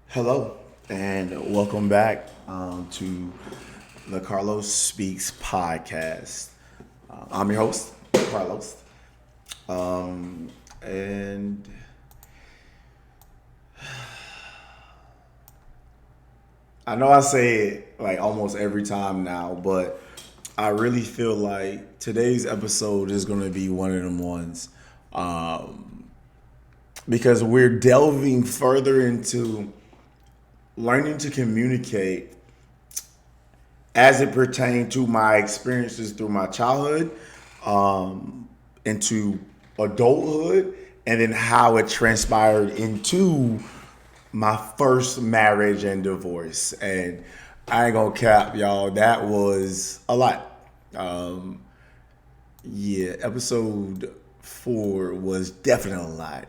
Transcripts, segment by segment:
Hello, and welcome back to the Carlos Speaks podcast. I'm your host, Carlos, and I know I say it like almost every time now, but I really feel like today's episode is going to be one of them ones because we're delving further into learning to communicate as it pertained to my experiences through my childhood, into adulthood, and then how it transpired into my first marriage and divorce. And I ain't gonna cap, y'all, that was a lot. Um, yeah, episode 4 was definitely a lot.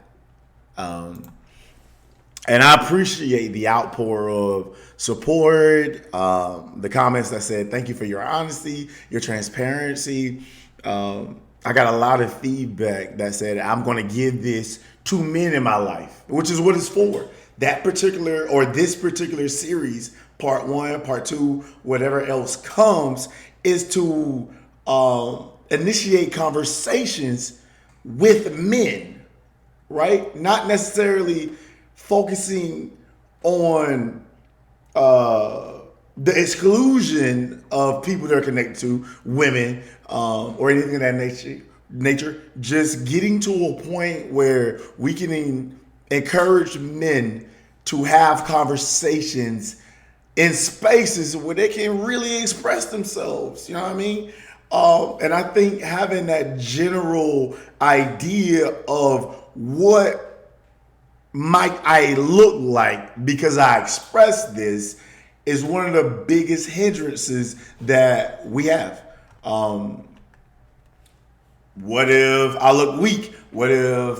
And I appreciate the outpour of support, the comments that said, thank you for your honesty, your transparency. I got a lot of feedback that said, I'm going to give this to men in my life, which is what it's for. That particular or this particular series, part 1, part 2, whatever else comes, is to initiate conversations with men, right? Not necessarily focusing on the exclusion of people that are connected to women, or anything of that nature. Just getting to a point where we can encourage men to have conversations in spaces where they can really express themselves. You know what I mean? And I think having that general idea of what might I look like because I express this is one of the biggest hindrances that we have. What if I look weak? What if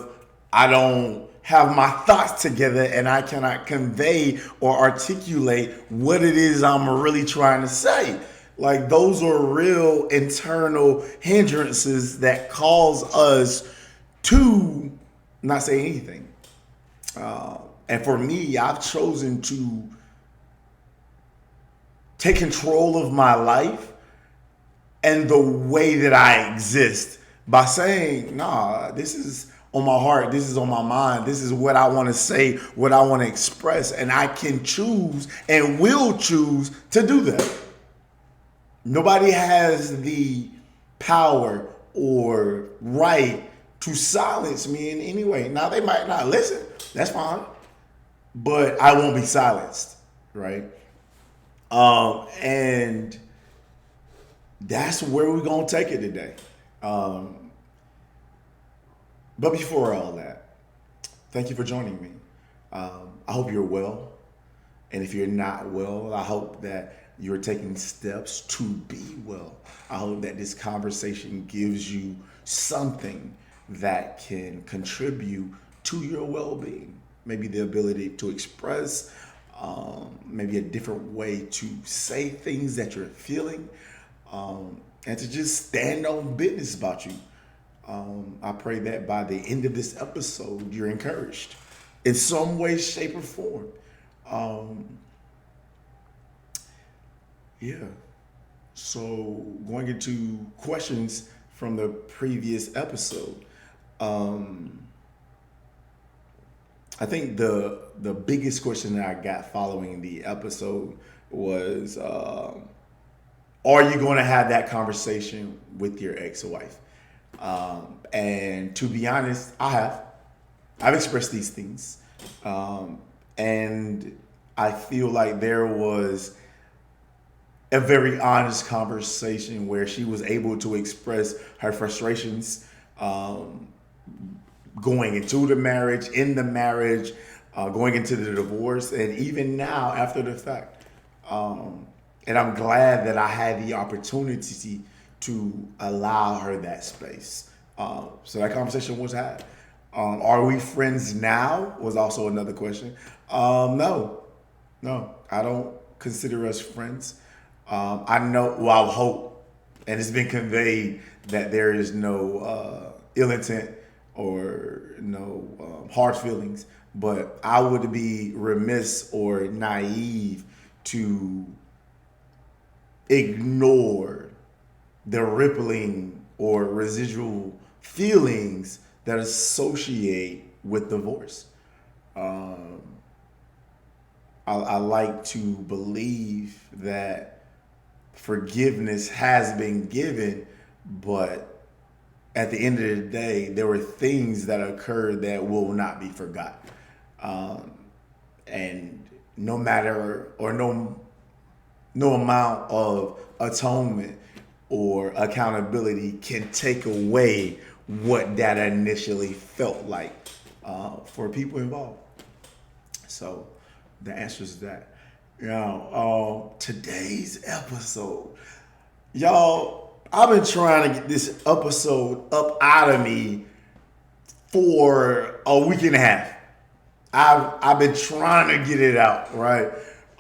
I don't have my thoughts together and I cannot convey or articulate what it is I'm really trying to say? Like, those are real internal hindrances that cause us to not say anything. And for me, I've chosen to take control of my life and the way that I exist by saying, nah, this is on my heart, this is on my mind, this is what I want to say, what I want to express, and I can choose and will choose to do that. Nobody has the power or right to silence me in any way. Now, they might not listen, that's fine, but I won't be silenced, right? And that's where we're gonna take it today. Um, but before all that, thank you for joining me. I hope you're well, and if you're not well, I hope that you're taking steps to be well. I hope that this conversation gives you something that can contribute to your well-being. Maybe the ability to express, maybe a different way to say things that you're feeling, and to just stand on business about you. I pray that by the end of this episode, you're encouraged in some way, shape, or form. Um, yeah. So, going into questions from the previous episode, um, I think the biggest question that I got following the episode was, are you going to have that conversation with your ex-wife? And to be honest, I have. I've expressed these things, and I feel like there was a very honest conversation where she was able to express her frustrations, going into the marriage, in the marriage, going into the divorce, and even now after the fact. And I'm glad that I had the opportunity to allow her that space. So that conversation was had. Are we friends now? Was also another question. No, no, I don't consider us friends. I know, well, I hope, and it's been conveyed that there is no ill intent or no hard feelings. but I would be remiss or naive to ignore the rippling or residual feelings that associate with divorce. Um, I like to believe that forgiveness has been given, but at the end of the day, there were things that occurred that will not be forgotten. Um, and no matter or no amount of atonement or accountability can take away what that initially felt like for people involved. So the answer is that. Today's episode, y'all, I've been trying to get this episode up out of me for a week and a half. I've been trying to get it out, right?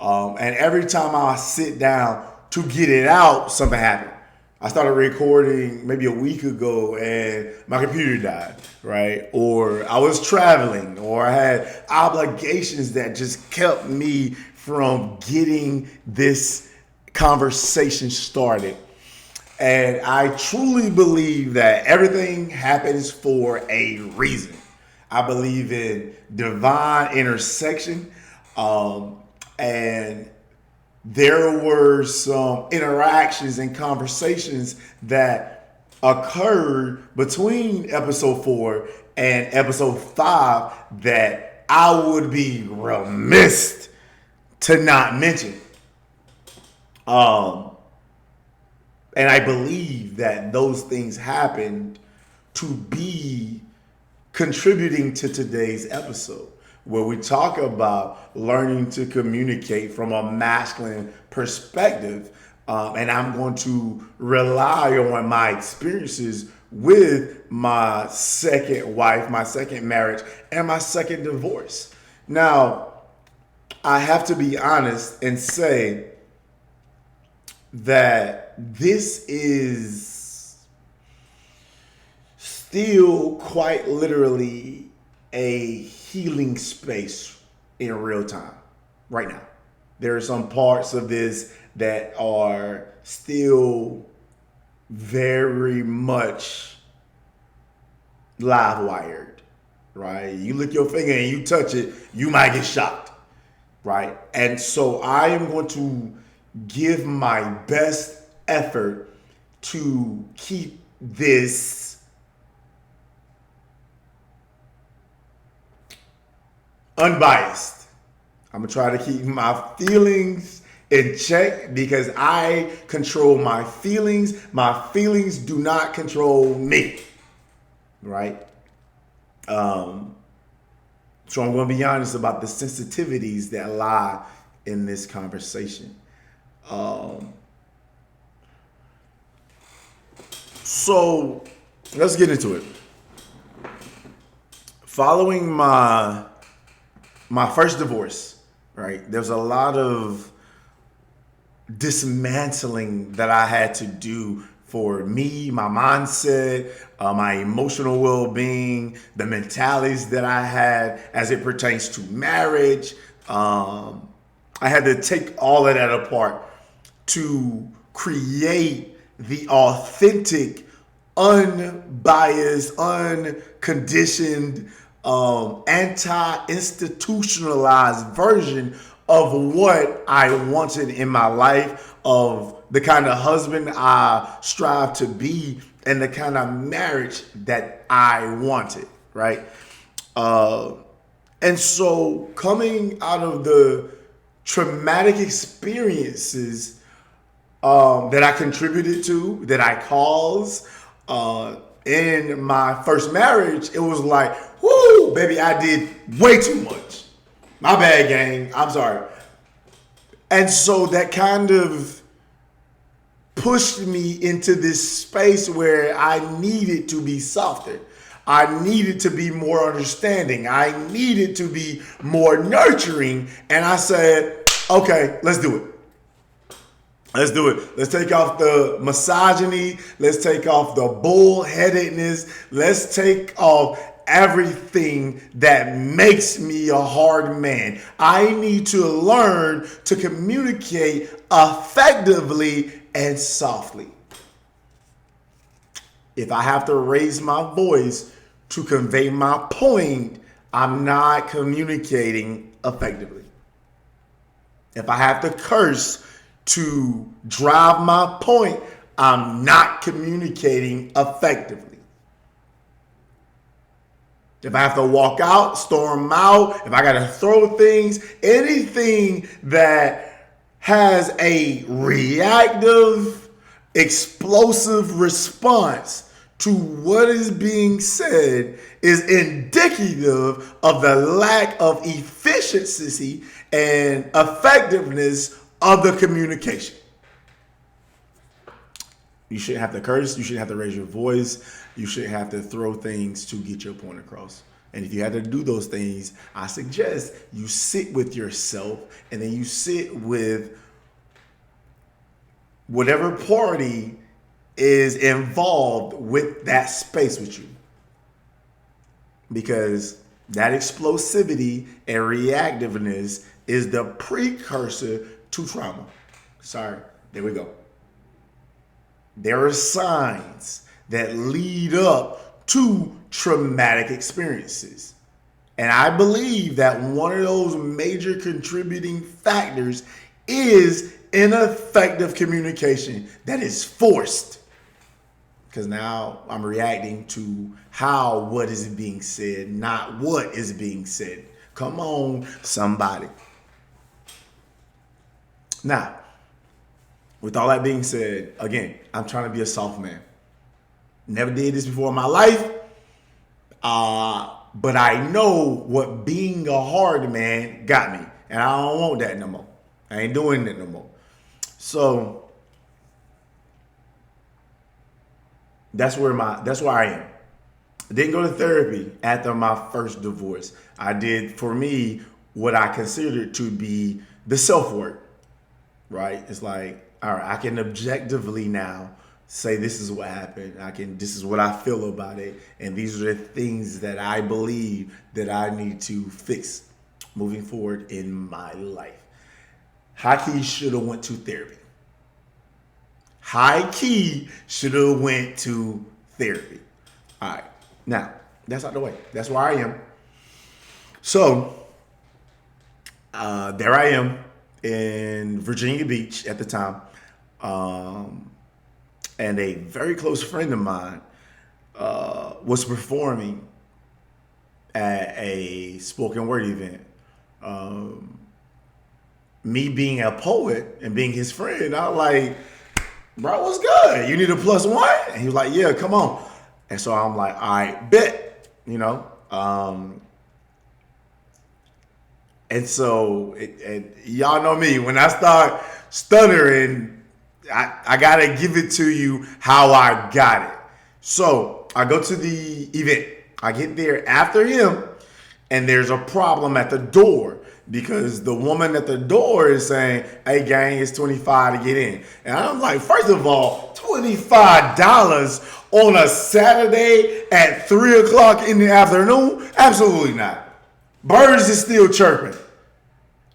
And every time I sit down to get it out, something happened. I started recording maybe a week ago and my computer died, right? Or I was traveling, or I had obligations that just kept me from getting this conversation started. And I truly believe that everything happens for a reason. I believe in divine intersection. And there were some interactions and conversations that occurred between episode 4 and episode 5 that I would be remiss to not mention. And I believe that those things happened to be contributing to today's episode, where we talk about learning to communicate from a masculine perspective. And I'm going to rely on my experiences with my second wife, my second marriage, and my second divorce. Now, I have to be honest and say that this is still quite literally a healing space in real time right now. There are some parts of this that are still very much live wired, right? You lick your finger and you touch it, you might get shocked, right? And so I am going to give my best effort to keep this unbiased. I'm gonna try to keep my feelings in check because I control my feelings. My feelings do not control me, right? So I'm gonna be honest about the sensitivities that lie in this conversation. So let's get into it. Following my first divorce, right? There's a lot of dismantling that I had to do for me, my mindset, my emotional well-being, the mentalities that I had as it pertains to marriage. I had to take all of that apart to create the authentic, unbiased, unconditioned, anti-institutionalized version of what I wanted in my life, of the kind of husband I strive to be, and the kind of marriage that I wanted, right? And so coming out of the traumatic experiences that I contributed to, that I caused in my first marriage, it was like, whoo, baby, I did way too much. My bad, gang. I'm sorry. And so that kind of pushed me into this space where I needed to be softer. I needed to be more understanding. I needed to be more nurturing. And I said, okay, let's do it. Let's do it. Let's take off the misogyny. Let's take off the bullheadedness. Let's take off everything that makes me a hard man. I need to learn to communicate effectively and softly. If I have to raise my voice to convey my point, I'm not communicating effectively. If I have to curse to drive my point, I'm not communicating effectively. If I have to walk out, storm out, if I got to throw things, anything that has a reactive, explosive response to what is being said is indicative of the lack of efficiency and effectiveness of the communication. You shouldn't have to curse. You shouldn't have to raise your voice. You shouldn't have to throw things to get your point across. And if you had to do those things, I suggest you sit with yourself and then you sit with whatever party is involved with that space with you. Because that explosivity and reactiveness is the precursor to trauma. Sorry, there we go. There are signs that lead up to traumatic experiences. And I believe that one of those major contributing factors is ineffective communication that is forced. Because now I'm reacting to how what is being said, not what is being said. Come on, somebody. Now, with all that being said, again, I'm trying to be a soft man. Never did this before in my life. But I know what being a hard man got me. And I don't want that no more. I ain't doing it no more. So that's where I am. I didn't go to therapy after my first divorce. I did, for me, what I considered to be the self-work. Right? It's like, all right, I can objectively now say this is what happened. This is what I feel about it. And these are the things that I believe that I need to fix moving forward in my life. High key should have went to therapy. High key should have went to therapy. All right. Now, that's out the way. That's where I am. So, there I am in Virginia Beach at the time. And a very close friend of mine was performing at a spoken word event. Me being a poet and being his friend, I was like, bro, what's good? You need a +1? And he was like, yeah, come on. And so I'm like, all right, bet, you know. And so, and y'all know me, when I start stuttering, I got to give it to you how I got it. So I go to the event. I get there after him, and there's a problem at the door because the woman at the door is saying, hey, gang, it's $25 to get in. And I'm like, first of all, $25 on a Saturday at 3 o'clock in the afternoon? Absolutely not. Birds is still chirping.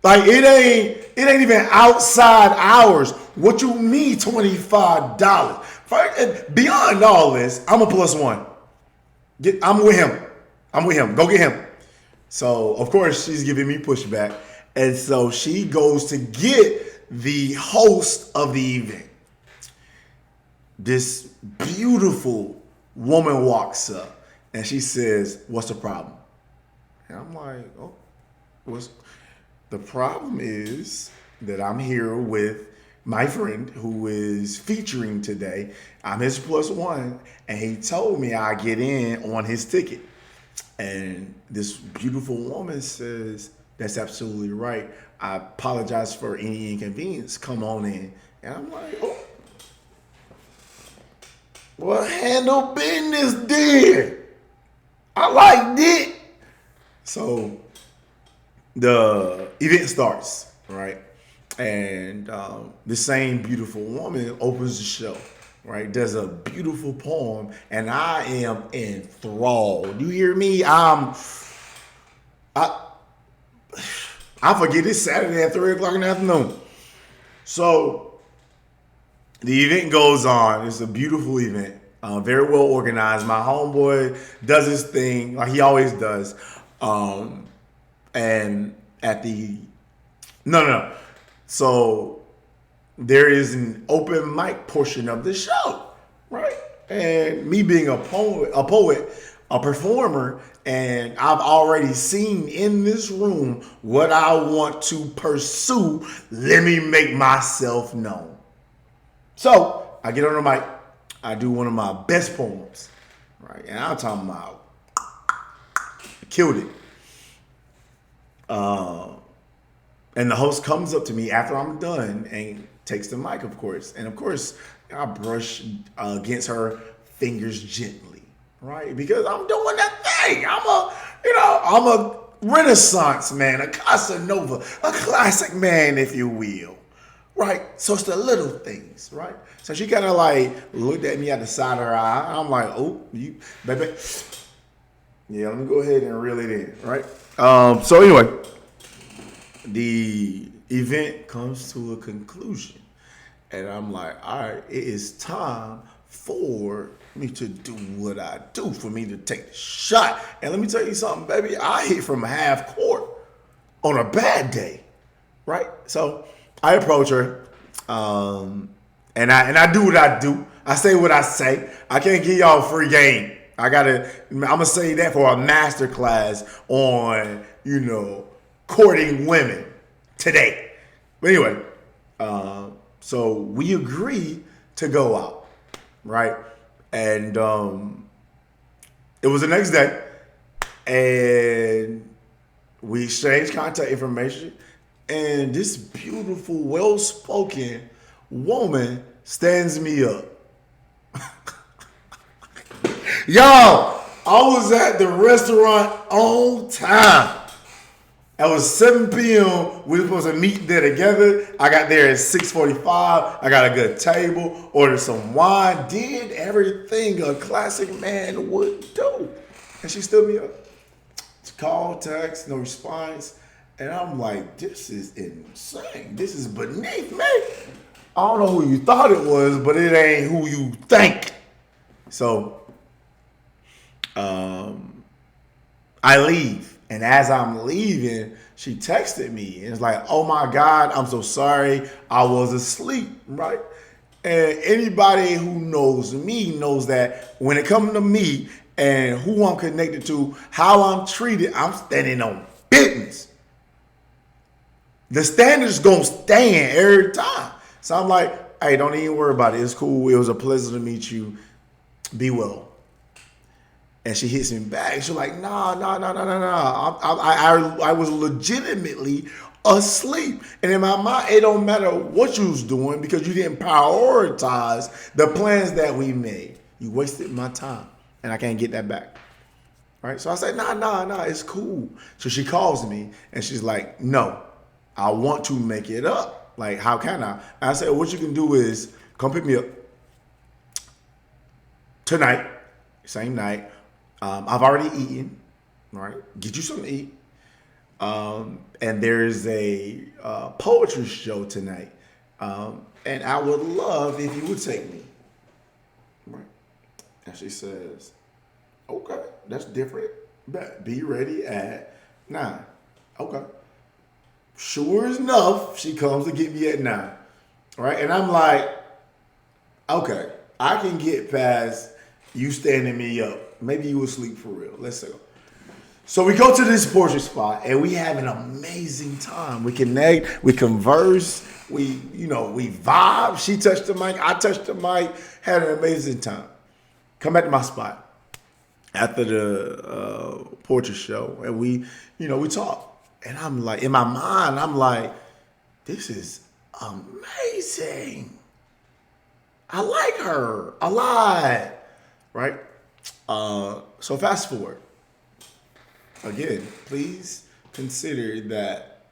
Like, it ain't even outside hours. What you mean $25? Beyond all this, I'm a +1. I'm with him. Go get him. So, of course, she's giving me pushback. And so she goes to get the host of the event. This beautiful woman walks up and she says, what's the problem? And I'm like, oh, the problem is that I'm here with my friend who is featuring today. I'm his +1, and he told me I get in on his ticket. And this beautiful woman says, that's absolutely right. I apologize for any inconvenience. Come on in. And I'm like, oh, well, handle business then. I liked it. So the event starts, right? And the same beautiful woman opens the show. right, does a beautiful poem, and I am enthralled. You hear me? I I forget it's Saturday at 3 o'clock in the afternoon. So the event goes on. It's a beautiful event, very well organized. My homeboy does his thing like he always does, um, and at the no. So there is an open mic portion of the show, right? And me being a poet, a performer, and I've already seen in this room what I want to pursue. Let me make myself known. So I get on the mic, I do one of my best poems, right? And I'm talking about killed it. And the host comes up to me after I'm done and takes the mic, of course. And of course, I brush against her fingers gently, right? Because I'm doing that thing. I'm a Renaissance man, a Casanova, a classic man, if you will, right? So it's the little things, right? So she kind of like looked at me at the side of her eye. I'm like, oh, you, baby. Yeah, let me go ahead and reel it in, right? So anyway, the event comes to a conclusion. And I'm like, all right, it is time for me to do what I do, for me to take the shot. And let me tell you something, baby. I hit from half court on a bad day, right? So I approach her, and I do what I do. I say what I say. I can't give y'all free game. I'm gonna say that for a master class on, courting women today. But anyway, so we agree to go out, right? And it was the next day, and we exchanged contact information, and this beautiful, well-spoken woman stands me up. Y'all, I was at the restaurant on time. It was 7 p.m. We were supposed to meet there together. I got there at 6:45. I got a good table, ordered some wine, did everything a classic man would do. And she stood me up. Call, text, no response. And I'm like, this is insane. This is beneath me. I don't know who you thought it was, but it ain't who you think. So, I leave. And as I'm leaving, she texted me and it's like, oh my God, I'm so sorry. I was asleep, right? And anybody who knows me knows that when it comes to me and who I'm connected to, how I'm treated, I'm standing on business. The standard's gonna stand every time. So I'm like, hey, don't even worry about it. It's cool. It was a pleasure to meet you. Be well. And she hits me back. She's like, nah. I was legitimately asleep. And in my mind, it don't matter what you was doing because you didn't prioritize the plans that we made. You wasted my time. And I can't get that back. Right? So I said, nah, it's cool. So she calls me and she's like, no, I want to make it up. Like, how can I? And I said, what you can do is come pick me up tonight, same night. I've already eaten, right? Get you something to eat. And there's a poetry show tonight. And I would love if you would take me. Right? And she says, okay, that's different. But be ready at 9. Okay. Sure enough, she comes to get me at 9. Right? And I'm like, okay, I can get past you standing me up. Maybe you were asleep for real. Let's go. So we go to this portrait spot and we have an amazing time. We connect, we converse, we vibe. She touched the mic, I touched the mic, had an amazing time. Come back to my spot after the portrait show and we talk. And I'm like, in my mind, I'm like, this is amazing. I like her a lot, right? So fast forward. Again, please consider that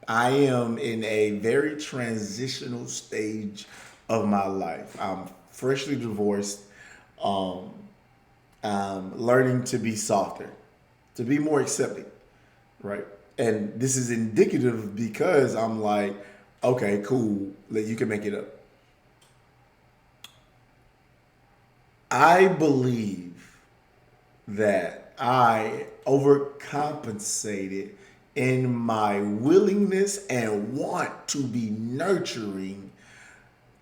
I am in a very transitional stage of my life. I'm freshly divorced, um, learning to be softer, to be more accepting, right? And this is indicative because I'm like, okay, cool, that you can make it up. I believe that I overcompensated in my willingness and want to be nurturing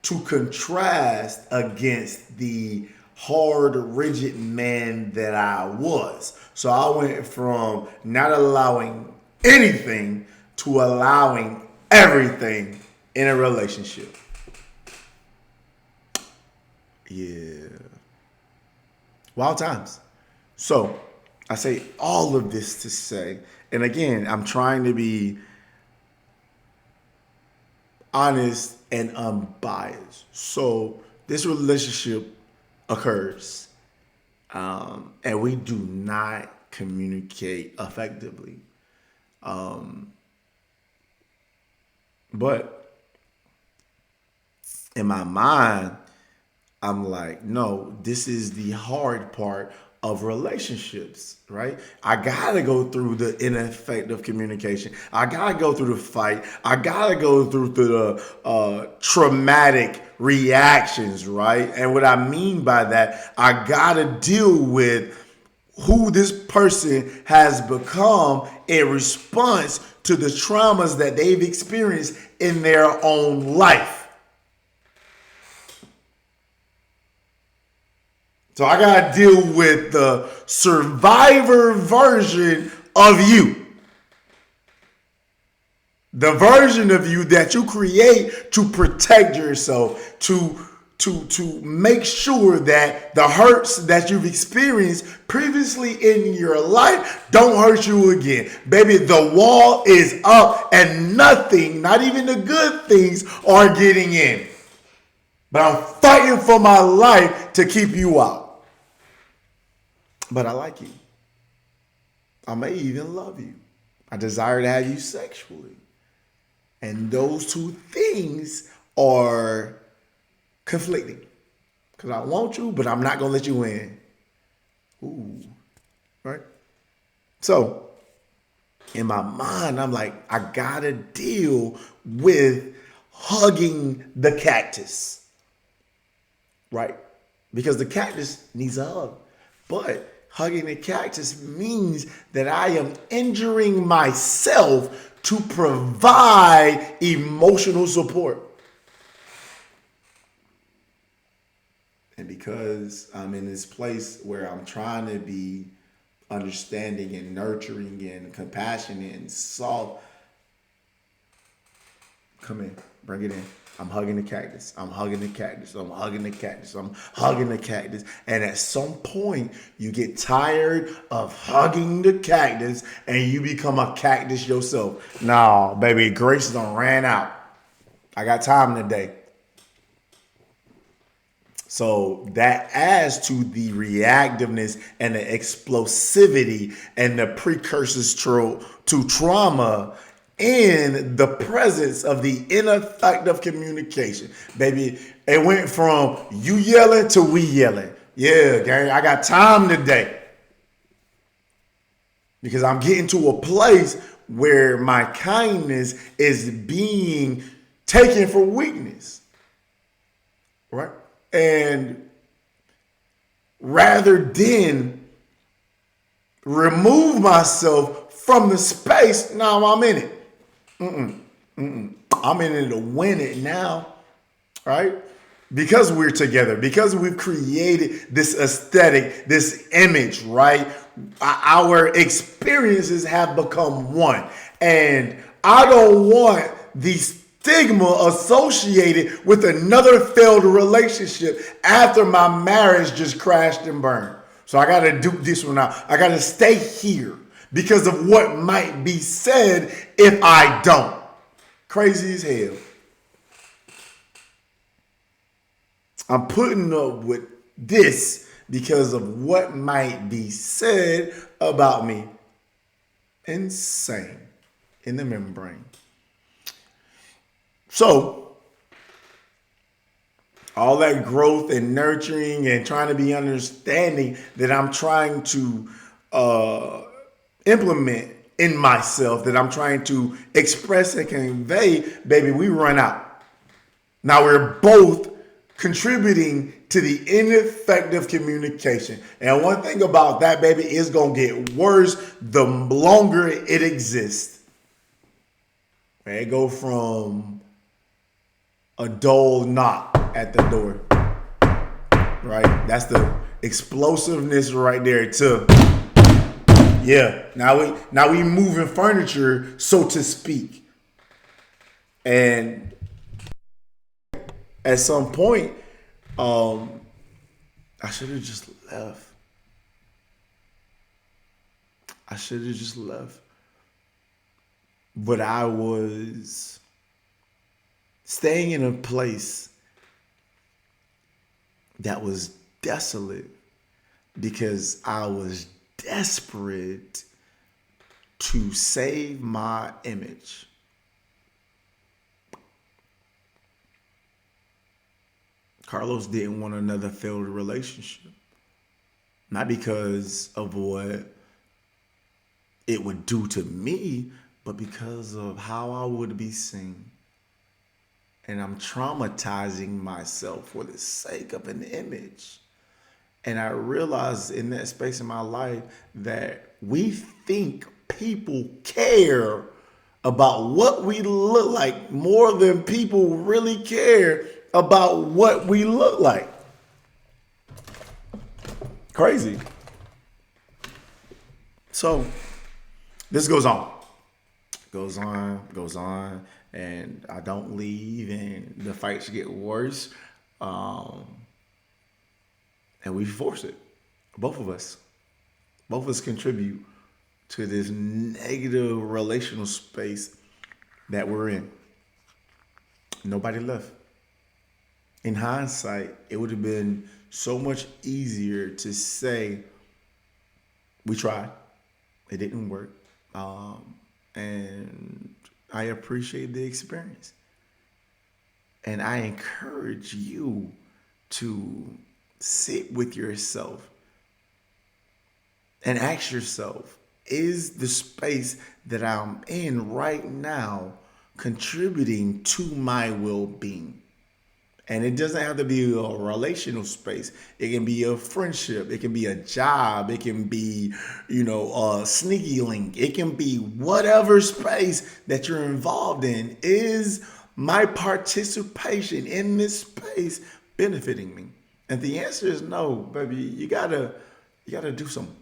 to contrast against the hard, rigid man that I was. So I went from not allowing anything to allowing everything in a relationship. Yeah. Wild times. So I say all of this to say, and again, I'm trying to be honest and unbiased. So this relationship occurs, and we do not communicate effectively. But in my mind, I'm like, no, this is the hard part of relationships, right? I gotta go through the ineffective communication. I gotta go through the fight. I gotta go through the traumatic reactions, right? And what I mean by that, I gotta deal with who this person has become in response to the traumas that they've experienced in their own life. So I got to deal with the survivor version of you. The version of you that you create to protect yourself, to make sure that the hurts that you've experienced previously in your life don't hurt you again. Baby, the wall is up and nothing, not even the good things, are getting in. But I'm fighting for my life to keep you out. But I like you. I may even love you. I desire to have you sexually. And those two things are conflicting. Because I want you, but I'm not going to let you in. Ooh. Right? So, in my mind, I'm like, I got to deal with hugging the cactus. Right? Because the cactus needs a hug. But hugging the cactus means that I am injuring myself to provide emotional support. And because I'm in this place where I'm trying to be understanding and nurturing and compassionate and soft, come in, bring it in. I'm hugging the cactus. I'm hugging the cactus. I'm hugging the cactus. I'm hugging the cactus. And at some point, you get tired of hugging the cactus and you become a cactus yourself. No, baby, grace done ran out. I got time today. So that adds to the reactiveness and the explosivity and the precursors to trauma in the presence of the ineffective communication. Baby, it went from you yelling to we yelling. Yeah, gang, I got time today. Because I'm getting to a place where my kindness is being taken for weakness. Right? And rather than remove myself from the space, now I'm in it. I'm in it to win it now, right? Because we're together, because we've created this aesthetic, this image, right? Our experiences have become one. And I don't want the stigma associated with another failed relationship after my marriage just crashed and burned. So I got to do this one out. I got to stay here because of what might be said if I don't. Crazy as hell. I'm putting up with this because of what might be said about me. Insane in the membrane. So, all that growth and nurturing and trying to be understanding that I'm trying to uh, implement in myself, that I'm trying to express and convey, baby, we run out. Now we're both contributing to the ineffective communication. And one thing about that, baby, is going to get worse the longer it exists. It go from a dull knock at the door, right? That's the explosiveness right there to, yeah. Now we moving furniture, so to speak. And at some point, um, I should have just left. I should have just left. But I was staying in a place that was desolate because I was desperate to save my image. Carlos didn't want another failed relationship. Not because of what it would do to me, but because of how I would be seen. And I'm traumatizing myself for the sake of an image. And I realized in that space in my life that we think people care about what we look like more than people really care about what we look like. Crazy. So this goes on, and I don't leave, and the fights get worse. Um, and we force it. Both of us. Both of us contribute to this negative relational space that we're in. Nobody left. In hindsight, it would have been so much easier to say, we tried, it didn't work. And I appreciate the experience. And I encourage you to sit with yourself and ask yourself, is the space that I'm in right now contributing to my well-being? And it doesn't have to be a relational space. It can be a friendship. It can be a job. It can be, a sneaky link. It can be whatever space that you're involved in. Is my participation in this space benefiting me? And the answer is no, baby. You gotta do something.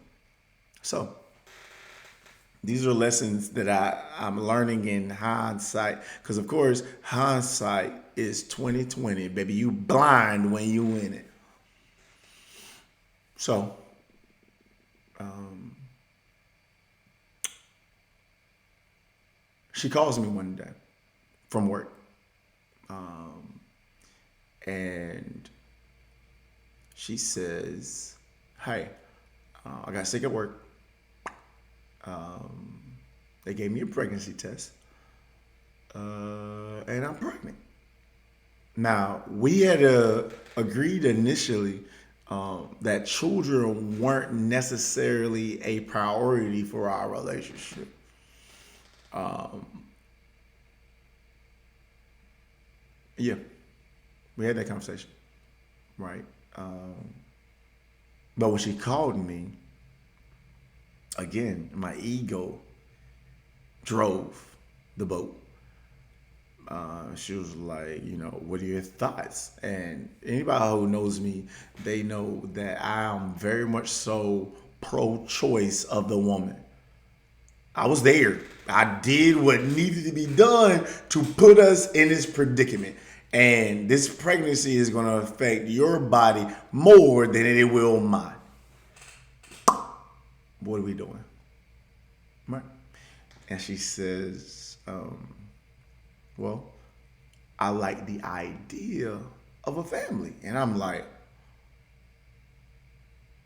So these are lessons that I'm learning in hindsight. Because of course, hindsight is 2020, baby. You blind when you in it. So, she calls me one day from work. And she says, hey, I got sick at work. They gave me a pregnancy test. And I'm pregnant. Now, we had agreed initially that children weren't necessarily a priority for our relationship. Yeah, we had that conversation, right? But when she called me, again, my ego drove the boat. She was like, what are your thoughts? And anybody who knows me, they know that I am very much so pro-choice of the woman. I was there. I did what needed to be done to put us in this predicament. And this pregnancy is going to affect your body more than it will mine. What are we doing? Right. And she says, well, I like the idea of a family. And I'm like,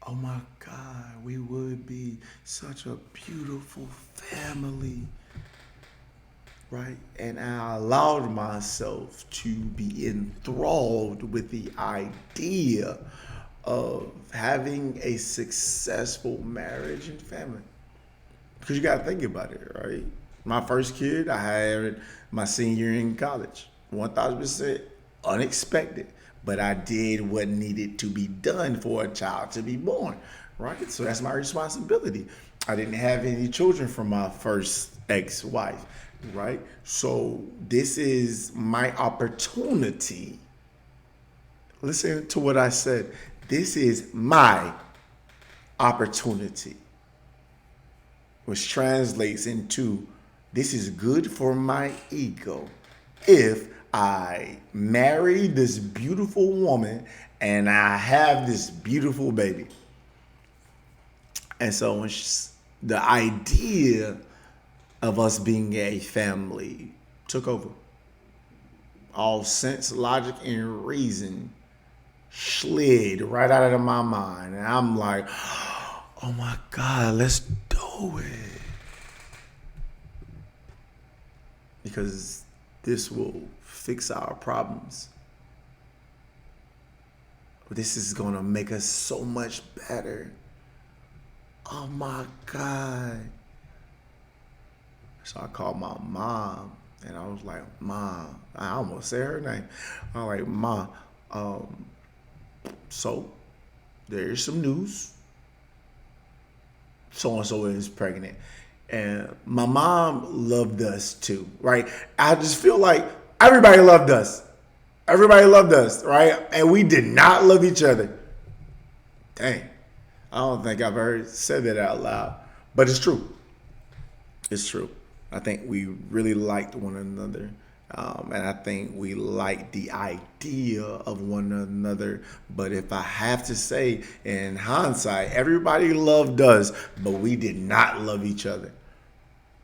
oh my God, we would be such a beautiful family. right? And I allowed myself to be enthralled with the idea of having a successful marriage and family. Because you got to think about it, right? My first kid, I had my senior year in college. 1000% unexpected. But I did what needed to be done for a child to be born, right? So that's my responsibility. I didn't have any children from my first ex-wife, right? So this is my opportunity. Listen to what I said. This is my opportunity, which translates into this is good for my ego if I marry this beautiful woman and I have this beautiful baby. And so when the idea of us being a family took over, all sense, logic, and reason slid right out of my mind. And I'm like, oh my God, let's do it. Because this will fix our problems. This is going to make us so much better. Oh my God. So I called my mom and I was like, Mom, I almost said her name. I was like, Mom, so there's some news. So-and-so is pregnant. And my mom loved us too, right? I just feel like everybody loved us. Everybody loved us, right? And we did not love each other. Dang. I don't think I've ever said that out loud. But it's true. It's true. I think we really liked one another. And I think we liked the idea of one another. But if I have to say, in hindsight, everybody loved us, but we did not love each other.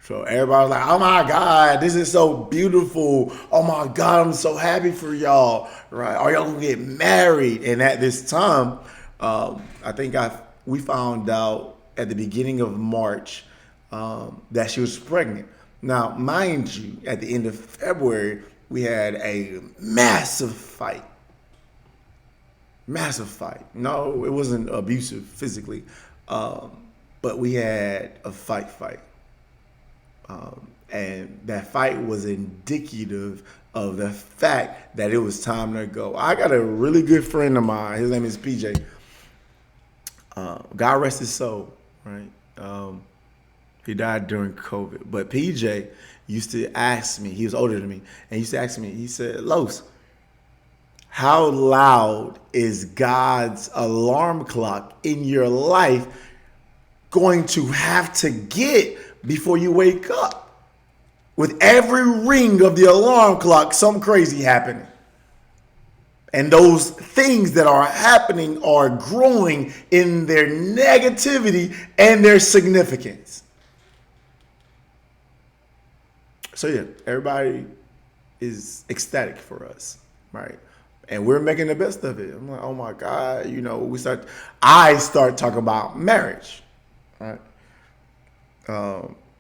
So everybody was like, oh my God, this is so beautiful. Oh my God, I'm so happy for y'all. Right? Are y'all gonna get married? And at this time, I think we found out at the beginning of March that she was pregnant. Now, mind you, at the end of February, we had a massive fight. Massive fight. No, it wasn't abusive physically, but we had a fight. And that fight was indicative of the fact that it was time to go. I got a really good friend of mine. His name is PJ. God rest his soul, right? He died during COVID. But PJ used to ask me, he was older than me, and he used to ask me, he said, Los, how loud is God's alarm clock in your life going to have to get before you wake up? With every ring of the alarm clock, something crazy happening. And those things that are happening are growing in their negativity and their significance. So yeah, everybody is ecstatic for us, right? And we're making the best of it. I'm like, oh my God, I start talking about marriage, right?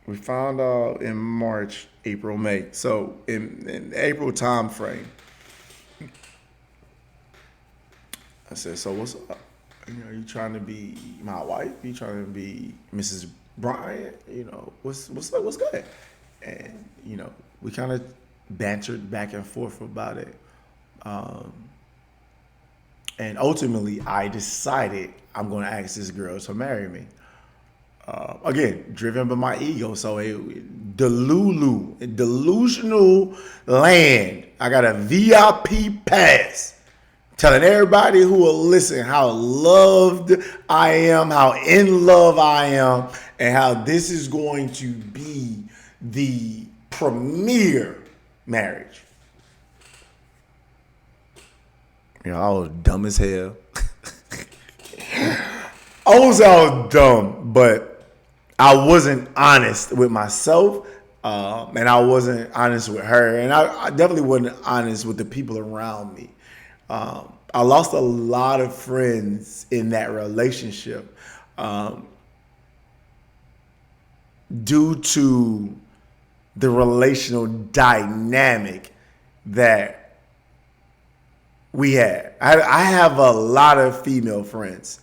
We found out in March, April, May. So in April time frame, I said, so what's up? You trying to be my wife? You trying to be Mrs. Bryant? What's good? And, we kind of bantered back and forth about it. And ultimately, I decided I'm going to ask this girl to marry me. Again, driven by my ego. So delusional land. I got a VIP pass telling everybody who will listen how loved I am, how in love I am, and how this is going to be the premier marriage. I was dumb as hell. I was all dumb, but I wasn't honest with myself, and I wasn't honest with her, and I definitely wasn't honest with the people around me. I lost a lot of friends in that relationship due to the relational dynamic that we had. I have a lot of female friends,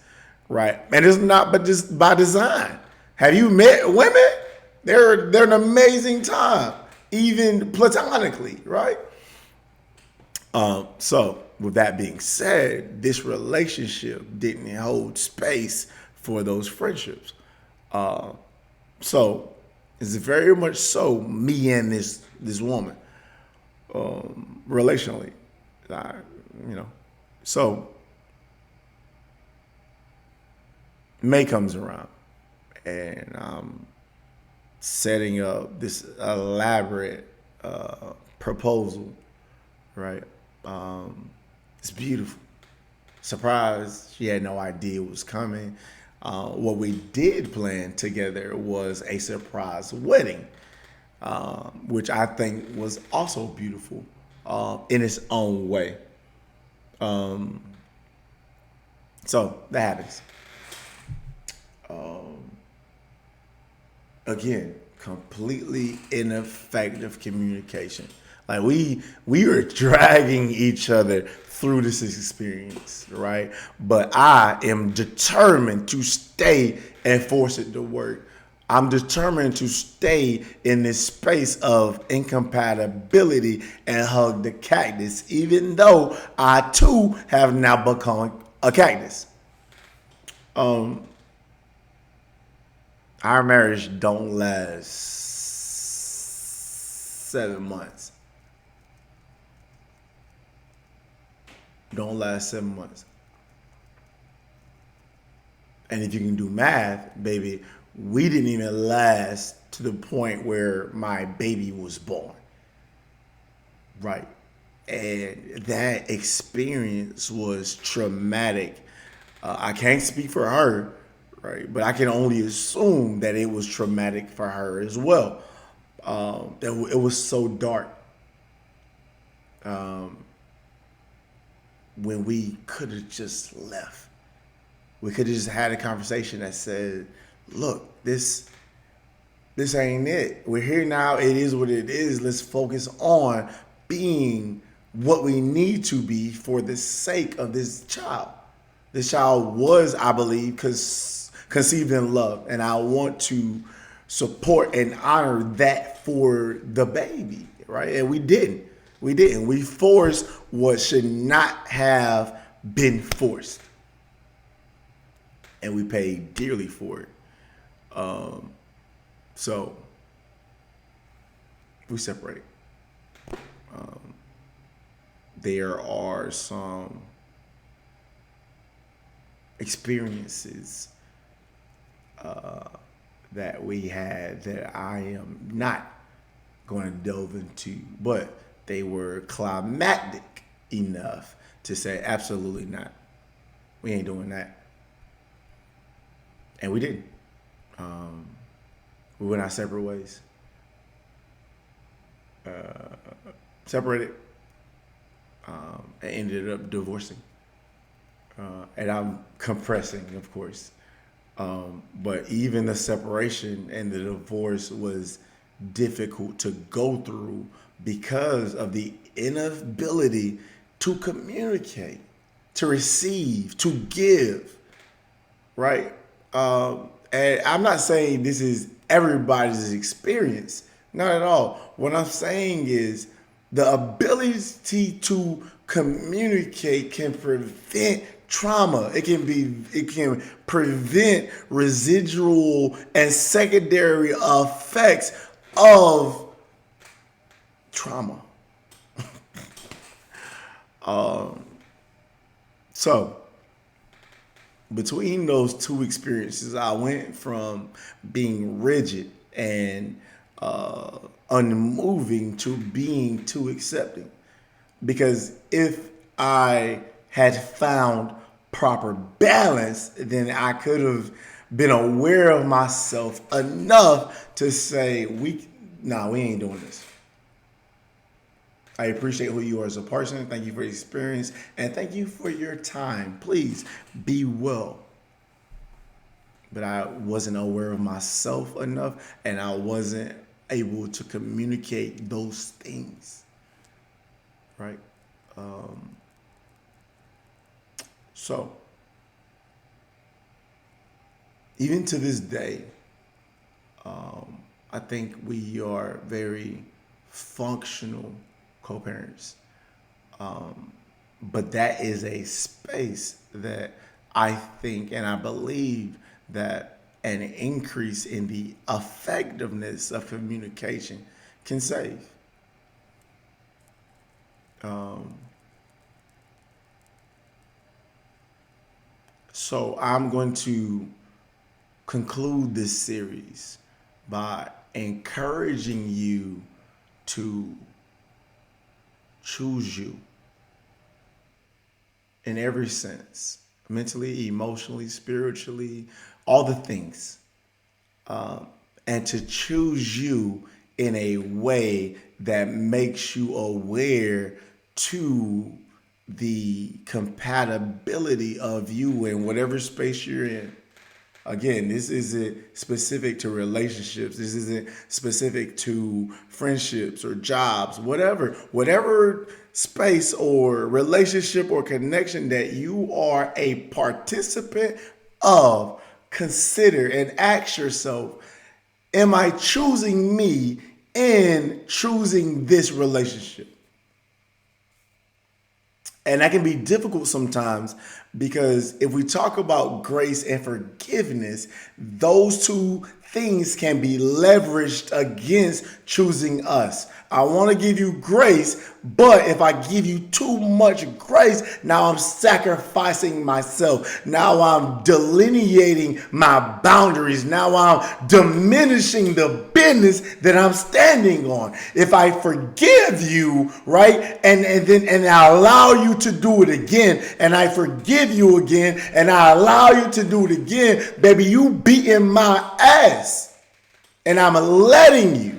right? And it's not but just by design. Have you met women? They're an amazing time, even platonically, right? So with that being said, this relationship didn't hold space for those friendships. So it's very much so me and this woman, relationally, I, you know. So May comes around, and setting up this elaborate proposal, right? It's beautiful. Surprised, she had no idea it was coming. What we did plan together was a surprise wedding, which I think was also beautiful in its own way. So that happens. Again, completely ineffective communication. Like we were dragging each other through this experience, right? But I am determined to stay and force it to work. I'm determined to stay in this space of incompatibility and hug the cactus, even though I too have now become a cactus. Our marriage don't last 7 months. Don't last 7 months. And if you can do math, baby, we didn't even last to the point where my baby was born. Right. And that experience was traumatic. I can't speak for her, right? But I can only assume that it was traumatic for her as well. It was so dark, when we could have just left. We could have just had a conversation that said, "Look, this ain't it. We're here now. It is what it is. Let's focus on being what we need to be for the sake of this child." This child was, I believe, conceived in love, and I want to support and honor that for the baby, right? And we didn't. We didn't. We forced what should not have been forced, and we paid dearly for it. So we separate. There are some experiences that we had that I am not going to delve into, but they were climactic enough to say absolutely not. We ain't doing that, and we didn't. We went our separate ways. Separated, and ended up divorcing. And I'm compressing, of course. But even the separation and the divorce was difficult to go through because of the inability to communicate, to receive, to give, right? And I'm not saying this is everybody's experience, not at all. What I'm saying is the ability to communicate can prevent trauma. It can prevent residual and secondary effects of trauma. So between those two experiences, I went from being rigid and unmoving to being too accepting. Because if I had found proper balance, then I could have been aware of myself enough to say, we ain't doing this. I appreciate who you are as a person. Thank you for your experience. And thank you for your time. Please be well. But I wasn't aware of myself enough, and I wasn't able to communicate those things, right? So even to this day, I think we are very functional co-parents. But that is a space that I think and I believe that an increase in the effectiveness of communication can save. So I'm going to conclude this series by encouraging you to choose you in every sense, mentally, emotionally, spiritually, all the things, and to choose you in a way that makes you aware to the compatibility of you in whatever space you're in. Again, this isn't specific to relationships. This isn't specific to friendships or jobs, whatever space or relationship or connection that you are a participant of. Consider and ask yourself, am I choosing me in choosing this relationship? And that can be difficult sometimes because if we talk about grace and forgiveness, those two things can be leveraged against choosing us. I want to give you grace, but if I give you too much grace, now I'm sacrificing myself. Now I'm delineating my boundaries. Now I'm diminishing the business that I'm standing on. If I forgive you, right, and I allow you to do it again, and I forgive you again, and I allow you to do it again, baby, you beating my ass, and I'm letting you.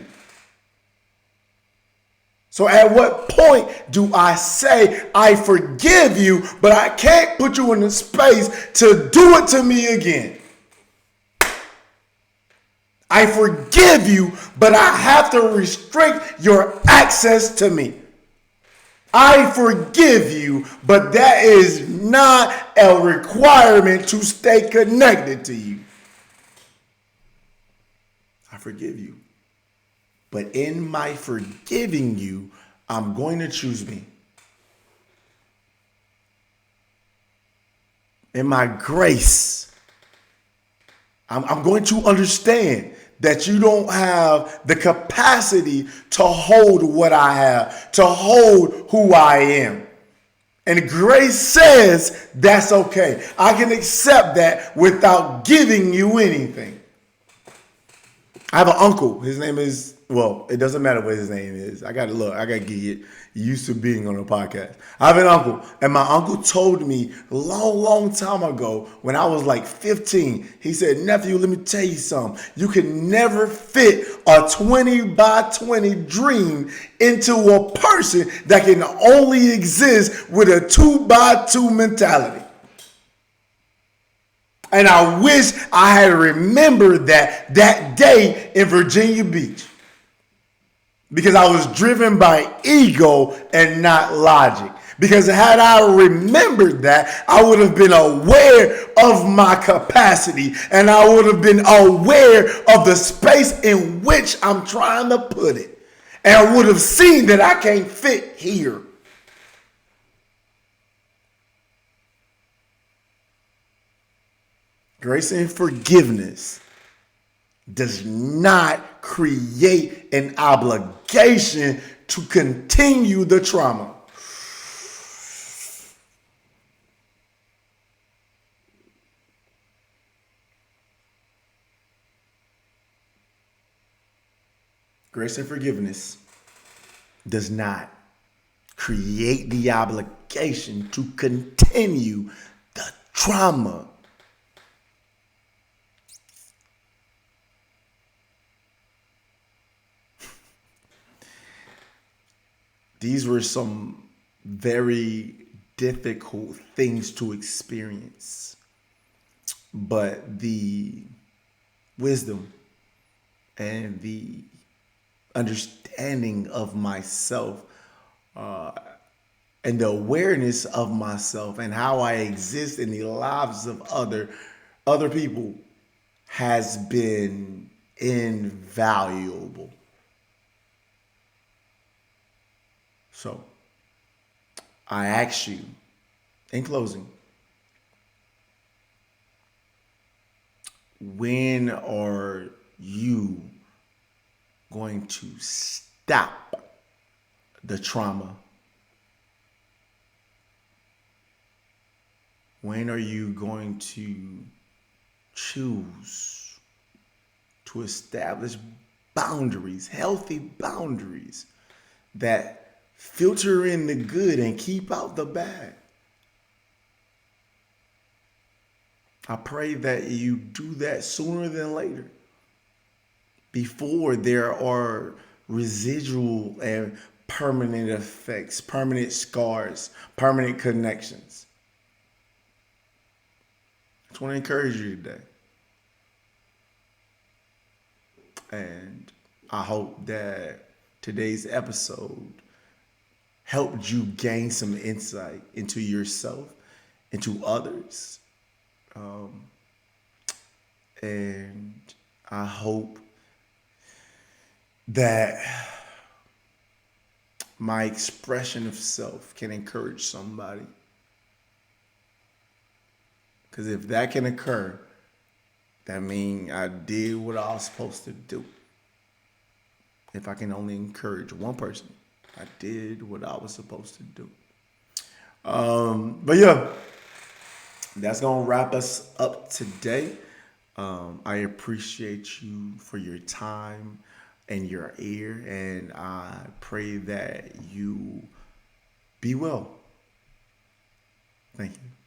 So at what point do I say I forgive you, but I can't put you in the space to do it to me again? I forgive you, but I have to restrict your access to me. I forgive you, but that is not a requirement to stay connected to you. I forgive you. But in my forgiving you, I'm going to choose me. In my grace, I'm going to understand that you don't have the capacity to hold what I have, to hold who I am. And grace says that's okay. I can accept that without giving you anything. I have an uncle. His name is, well, it doesn't matter what his name is. I got to get used to being on a podcast. I have an uncle, and my uncle told me a long time ago when I was like 15, he said, nephew, let me tell you something. You can never fit a 20 by 20 dream into a person that can only exist with a 2 by 2 mentality. And I wish I had remembered that day in Virginia Beach. Because I was driven by ego and not logic. Because had I remembered that, I would have been aware of my capacity. And I would have been aware of the space in which I'm trying to put it. And I would have seen that I can't fit here. Grace and forgiveness does not create an obligation to continue the trauma. Grace and forgiveness does not create the obligation to continue the trauma. These were some very difficult things to experience. But the wisdom and the understanding of myself and the awareness of myself and how I exist in the lives of other people has been invaluable. So I ask you in closing, when are you going to stop the trauma? When are you going to choose to establish boundaries, healthy boundaries that filter in the good and keep out the bad? I pray that you do that sooner than later, before there are residual and permanent effects, permanent scars, permanent connections. I just want to encourage you today. And I hope that today's episode helped you gain some insight into yourself, into others. And I hope that my expression of self can encourage somebody. Because if that can occur, that means I did what I was supposed to do. If I can only encourage one person, I did what I was supposed to do. But yeah, that's going to wrap us up today. I appreciate you for your time and your ear, and I pray that you be well. Thank you.